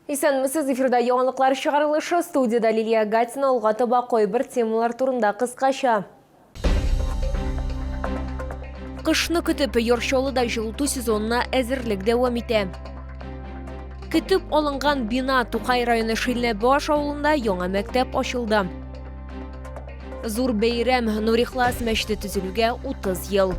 Исәнмесез, эфирда яңалыклар чыгарылышы, студияда Лилия Гатина алга таба койбер темалар турында кыскача. Кышны көтүп, Йоршолыда жылыту сезонына әзерлек дәвам итә. Көтүп алынган бина Тукай районы Шилнебаш авылында яңа мәктәп ачылды. Зур бәйрәм Нурихлас мәчете төзелүгә 30 ел.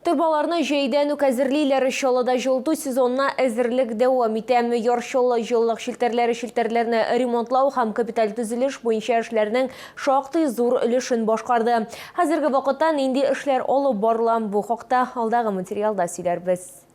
Турбаларны җәйдән үк әзерлиләр, Чаллыда жылыту сезонына әзерлек дәвам итә. Йоршолы җылылык челтәрләрне ремонтлау һәм капиталь төзелеш буенча эшләрнең шактый зур өлешен башкарды. Хәзерге вакытта нинди эшләр алып барыла, бу хакта алдагы материалда сөйләрбез.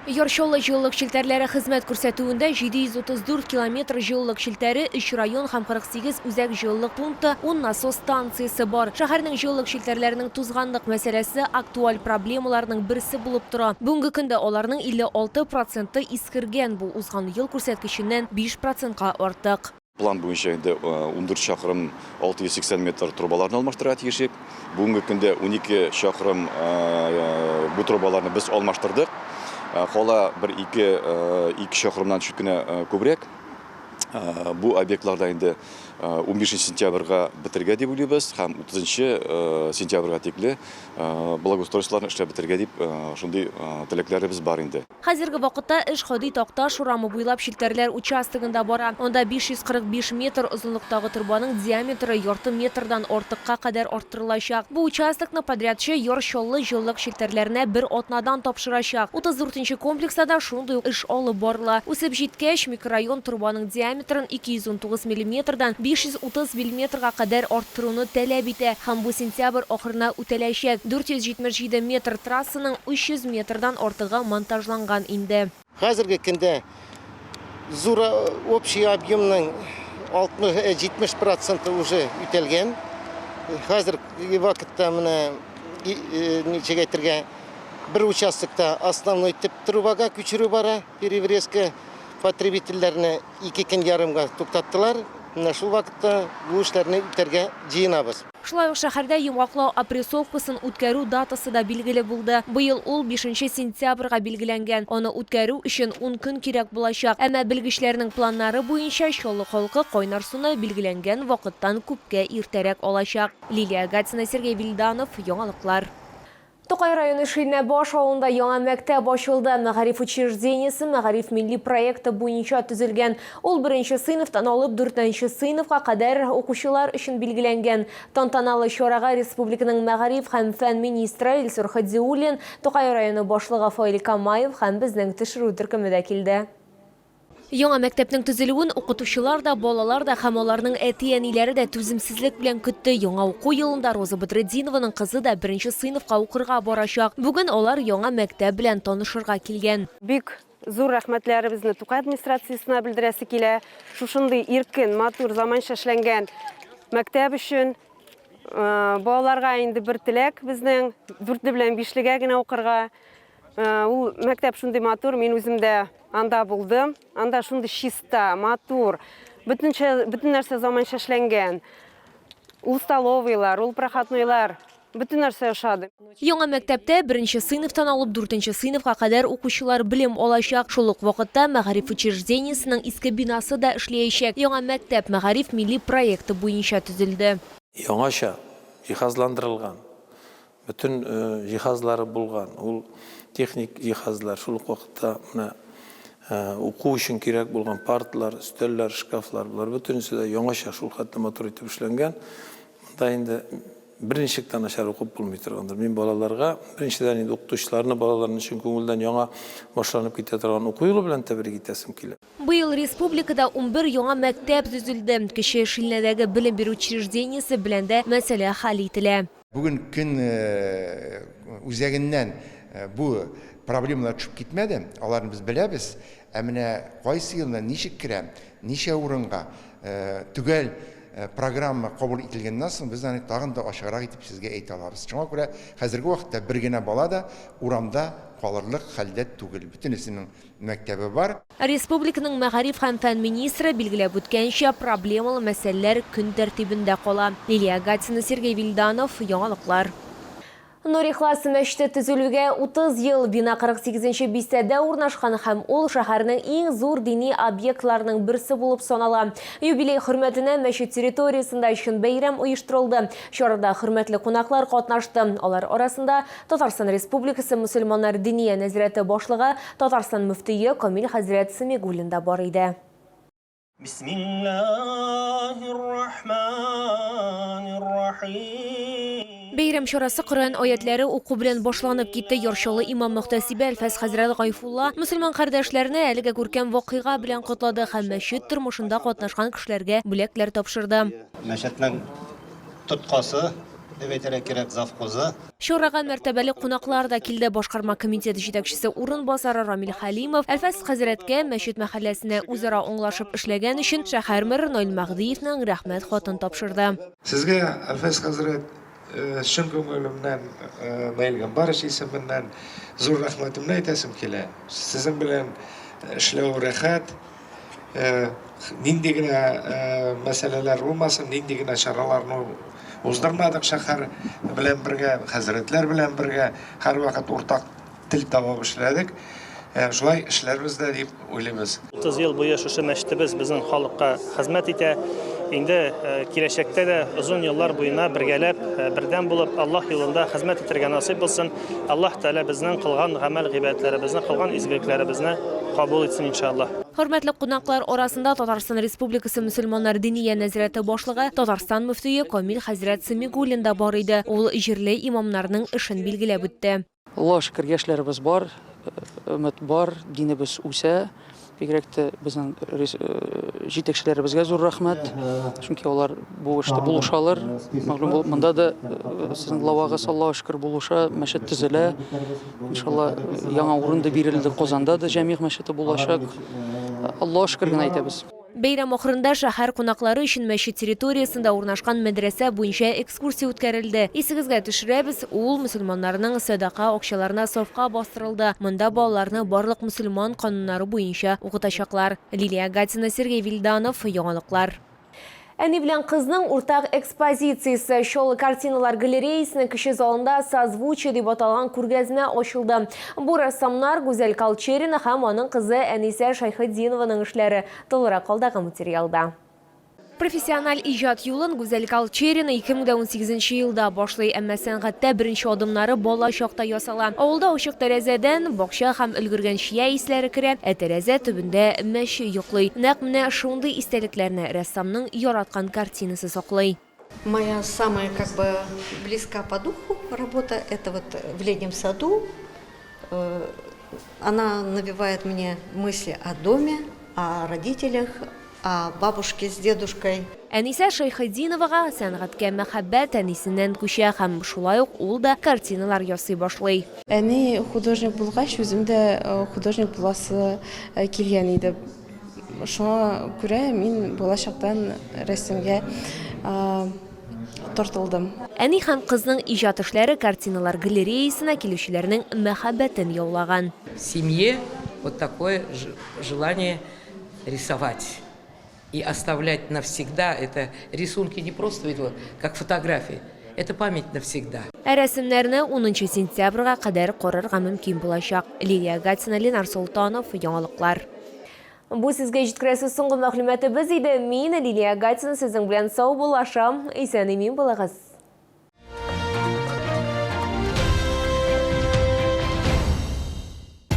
Йоршолы җылылык челтәрләре хезмәт күрсәтүендә 734 километр җылылык челтәре, 3 район һәм 48 үзәк җылылык пункты, 10 насос станциясе бар. Шәһәрнең җылылык челтәрләренең тузганлык мәсьәләсе актуаль проблемаларның берсе булып тора. Бүгенге көндә аларның 56% искергән, бу узган ел күрсәткеченнән 5%-ка артык. План буенча 14 чакрым 680 метр трубаларны алмаштырырга тиешик. Бүгенге көндә 12 чакрым бу трубаларны без алмаштырдык. Кала 1-2 чакрымнан чуть кенә күбрәк. Бу объектларда инде 15 сентябрьгә бетергә дип уйлыйбыз һәм 30 сентябрьгә тикле благоустройстволарны эшләп бетергә дип шундый теләкләребез бар инде. Хәзерге вакытта эш Ходый Такташ урамы буйлап челтәрләр участогында бара. Анда 545 метр озынлыктагы трубаның диаметры ярты метрдан артыкка кадәр арттырылачак. Бу участокны подрядчы Йоршолы җылылык челтәрләренә бер атнадан тапшырачак. 34-нче комплекста да шундый ук эш алып барыла. Үсеп җиткәч, микрорайон трубаның диаметрын 219 мм-дан 530 мм-га кадәр арттыруны таләп итә һәм бу сентябрь ахырына үтәләчәк. 477 метр трассаның 300 метрдан артыгы монтажланган инде. Хәзерге көндә зур общий объемның 60-70% уже үтәлгән. Хәзерге вакытта менә ничек әйтергә, бер участокта основной тип трубага күчерү бара, переврезка потребительләрне 2 көн ярымга туктаттылар. Менә шул вакытта бу эшләрне үтәргә җыенабыз. Шулай ук шәһәрдә йомгаклау опрессовкасын үткәрү датасы да билгеле булды. Быел ул 5 сентябрьгә билгеләнгән. Аны үткәрү өчен 10 көн кирәк булачак. Әмма белгечләрнең планнары буенча Чаллы халкы кайнар суны билгеләнгән вакыттан күпкә иртәрәк алачак. Лилия Гатина, Сергей Вильданов, яңалыклар. Тукай районы Шилнебаш авылында яңа мәктәп ачылды. Мәгариф учреждениесе Мәгариф милли проекты буенча төзелгән. Ул 1-нче сыйныфтан алып 4-нче сыйныфка кадәр укучылар өчен билгеләнгән. Тантаналы чарага республиканың Мәгариф һәм фән министры Илсур Хадзиуллин, Тукай районы башлыгы Фаил Камаев һәм безнең төшерү төркеме дә килде. Яңа мәктәпнең төзелүен укытучылар да, балалар да һәм аларның әти-әниләре дә түземсезлек белән көтте. Яңа уку елында Роза Бадретдинованың кызы да 1-нче сыйныфка укырга барачак. Бүген алар яңа мәктәп белән танышырга килгән. Бик зур рәхмәтләребезне Тукай администрациясенә белдерәсе килә. Шушындый иркен, матур, заманча эшләнгән мәктәп өчен балаларга инде бер теләк безнең 4 белән 5-легә генә укырга. Ул мәктәп шундый матур, мин үзем дә анда булдым. Анда шундый чиста, матур, бөтен нәрсә заманча эшләнгән. Ул столовыйлар, ул проходнойлар, бөтен нәрсә ошады. Яңа мәктәптә 1-нче сыйныфтан алып 4-нче сыйныфка кадәр укучылар белем алачак. Шул ук вакытта Мәгариф учреждениесенең иске бинасы да эшләячәк. Яңа мәктәп Мәгариф милли проекты буенча төзелде. Яңаша җиһазландырылган, бөтен җиһазлары булган, ул техник җиһазлар, шул ук вакытта менә уку өчен кирәк булган парталар, өстәлләр, шкафлар, булар бөтенесе дә яңаша шул хәтле матур итеп эшләнгән. Монда инде беренчектән начар укып булмый торгандыр. Мин балаларга беренчедән инде укытучыларны балаларның өчен күңелдән яңа башланып китә торган уку елы белән тәбрик итәсем килә. Быел республикада 11 яңа мәктәп төзелде. Кече Шилнәдәге белем бирү учреждениесе белән дә мәсьәлә хәл ителә. Бүген көн үзәгеннән бу проблемалар төшеп китмәде. Аларны без беләбез. Ә менә кайсы елда ничек керә, ничә урынга түгел программа кабул ителгәннән соң без аны тагын да ачыграк итеп сезгә әйтә алабыз. Шуңа күрә хәзерге вакытта бер генә бала да урамда калырлык хәлдә түгел. Бөтенесенең мәктәбе бар. Республиканың Мәгариф һәм фән министры билгеләп үткәнчә проблемалы мәсьәләләр көн тәртибендә кала. Лилия Гатина, Сергей Вильданов, яңалыклар. Нурихлас мәчете төзелүгә 30 ел бина 48-нче бистәдә урнашкан һәм ул шәһәрнең иң зур дини объектларының берсе булып санала. Юбилей хөрмәтенә мәчет территориясендә өчен бәйрәм оештырылды. Чарада хөрмәтле кунаклар катнашты. Алар арасында Татарстан Республикасы мөселманнар диния нәзарәте башлыгы Татарстан мөфтие Камил хәзрәт Самигуллин да бар иде. Бәйрәм чарасы Коръән аятләре уку белән башланып китте. Яршалы имам Мөхтәсибә Әлфәс хәзрәт Гайфулла мөселман кардәшләрне әлегә күркәм вакыйга белән котлады һәм мәчет тормышында катнашкан кешеләргә бүләкләр тапшырды. Мәчетнең тоткасы, дип әйтергә кирәк, завхозы. Чарага мәртәбәле кунаклар да килде. Башкарма комитеты җитәкчесе урынбасары Рамил Халимов Әлфәс хәзрәткә мәчет мәхәлләсенә үзара аңлашып эшләгән өчен шәһәр мэры Наил Мәгъдиевнең рәхмәт хатын тапшырды. Сезгә Әлфәс хәзрәт шын күңелемнән, Наилган барыш исеменнән зур рәхмәтемне әйтәсем килә. Сезнең белән эшләү рәхәт, нинди генә мәсьәләләр булмасын, нинди генә чараларны уздырмадык шәһәр белән бергә, хәзрәтләр белән бергә һәрвакыт уртак тел табып эшләдек. Шулай эшләрбез дә дип уйлыйбыз. 30 ел буе шушы мәчетебез безнең халыкка хезмәт итә. Инде киләчәктә дә узын еллар буена бергәләп, бердәм булып Аллаһ юлында хезмәт итәргә насыйп булсын. Аллаһ Тәала безнең кылган гамәл гыйбадәтләребезне, кылган изгелекләребезне кабул итсен иншаллаһ. Хөрмәтле кунаклар арасында Татарстан Республикасы мөселманнар диния нәзарәте башлыгы Татарстан мөфтие Камил хәзрәт Самигуллин да бар иде. Ул җирле имамнарның эшен билгеләп үтте. Аллаһ шөкер, яшьләребез бар, өмет бар, динебез үсә. Бигрәк тә безнең җитәкчеләребезгә зур рәхмәт. Чөнки алар бу эштә булышалар. Мәгълүм булып, монда да сезнең лавагыз Аллаһ шөкер булыша, мәчет төзелә. Иншалла яңа урын да бирелде, Казанда да җәмигъ мәчете булачак. Аллаһ шөкер генә әйтәбез. Бәйрәм ахырында шәһәр кунаклары өчен мәчет территориясендә урнашкан мәдрәсә буенча экскурсия үткәрелде. Исегезгә төшерәбез, ул мөселманнарның садака акчаларына сафка бастырылды. Монда балаларны барлык мөселман кануннары буенча укытачаклар. Лилия Гатина, Сергей Вильданов, яңалыклар. Әни белән кызның уртак экспозициясе Шолы картиналар галереясының кече залында созвучие дип аталган күргәзмә ачылды. Бу рәссамнар Гүзәл Калчерина һәм аның кызы Әнисә Шайхетдинованың эшләре. Толырак калдагы материалда. Профессиональ иҗат юлын Гүзәл Калчерина 2018 елда башлый, әмма сәнгатьтә беренче адымнары бала чакта ясала. Авылда ачык тәрәзәдән бакча һәм өлгергән чия исләре керә, тәрәзә төбендә мәче йоклый. Нәкъ менә шундый истәлекләрне рәссамның яраткан картинасы саклый. Моя самая близка по духу работа — это вот в летнем саду. Она навевает мне мысли о доме, о родителях, о бабушке с дедушкой. Әнисә Шайхетдиновага сәнгатькә мәхәббәт әнисеннән күчә һәм шулай ук ул да картиналар ясый башлый. Әни художник булгач, үзем дә художник буласы килгән иде. Шуңа күрә мин балачактан рәсемгә тартылдым. Әни һәм кызның иҗат эшләре картиналар галереясына килүчеләрнең мәхәббәтен яулаган. В семье вот такое желание рисовать и оставлять навсегда. Это рисунки не просто как фотографии, это память навсегда. Рәсемнәрне 10 сентябрьгә кадәр карарга мөмкин булачак. Лилия Гатина, Ленар Солтанов, яңалыклар. Бу сезгә җиткерәсе соңгы мәгълүматыбыз иде. Мин Лилия Гатина, сезнең белән сау булашам. Исән-имин булыгыз.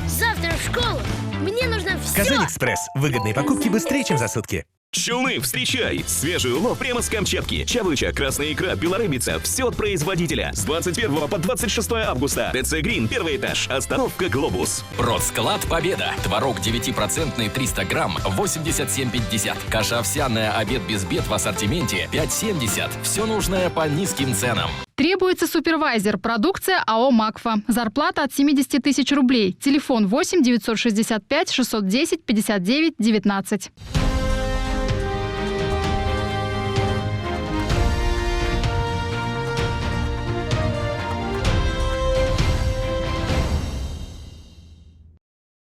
Завтра в школу. Мне нужно все. Казань-Экспресс. Выгодные покупки быстрее, чем за сутки. Челны, встречай! Свежий улов прямо с Камчатки. Чавыча, красная икра, белорыбица. Все от производителя. С 21 по 26 августа. ТЦ Грин, первый этаж. Остановка Глобус. Продсклад Победа. Творог 9% 300 грамм 87,50. Каша овсяная обед без бед в ассортименте 5,70. Все нужное по низким ценам. Требуется супервайзер. Продукция АО «Макфа». Зарплата от 70 тысяч рублей. Телефон 8 965 610 59 19.